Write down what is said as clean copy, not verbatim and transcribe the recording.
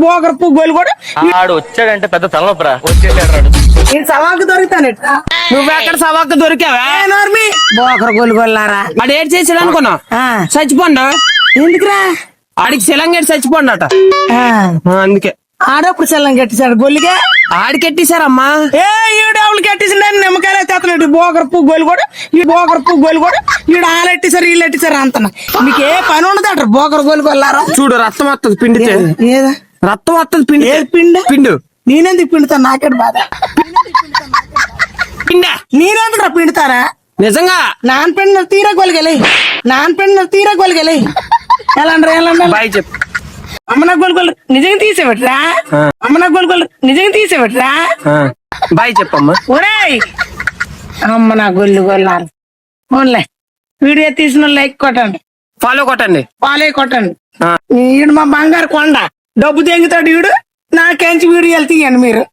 బోకరపు గోలు కూడా ఆడు వచ్చాడంటే పెద్ద తలనొప్పరా వచ్చేసాడు. ఈ సవాకు దొరుకుతాను నువ్వెక్కడ సవాక్క దొరికావా? బోకర గోలు గోళ్ళారా ఆడు ఏడు చేసాడు అనుకున్నావు చచ్చిపోండు. ఎందుకురా ఆడికి శిలంగేటి చచ్చిపోండట అందుకే ఆడప్పుడు సెల్లం కట్టించాడు గొల్లిగా ఆడికెట్టేశారమ్మా. ఏ ఈడవులు కట్టించిండని నిమ్మకాయలు తెత్తనట్టు బోకరపు గోలు కూడా ఈ బోకరపు గోలు కూడా ఈడు ఆలెట్టిసారు వీళ్ళు ఎట్టిసారు అంత మీకు ఏ పని ఉండదు బోకర గోలు గొల్లారా. చూడు రక్తం వస్తుంది పిండితే ఏదా రక్తం వస్తుంది పిండి ఏది పిండి పిండు నేనెందుకు పిండుతాను నాకేడు బాధ పిండా నేనెందుకు పిండుతారా నిజంగా నాన్న పిండి తీరా గొలిగలి నాన్న పిండి తీరా గొలిగలి ఎలా బాయ్ చెప్పు. అమ్మన గొలుగొలు నిజంగా తీసేవట్రా అమ్మన గొలుగొలు నిజంగా తీసేవట్రా బాయ్ చెప్పమ్మా. ఒరేయ్ అమ్మన గొల్లు గొల్లారు ఓన్లే వీడియో తీసిన లైక్ కొట్టండి ఫాలో కొట్టండి పాలే కొట్టండి ఈడు మా బంగారు కొండ డబ్బు తెంగుతాడు ఈడు నాకేంచి వీడియోలు తీయండి మీరు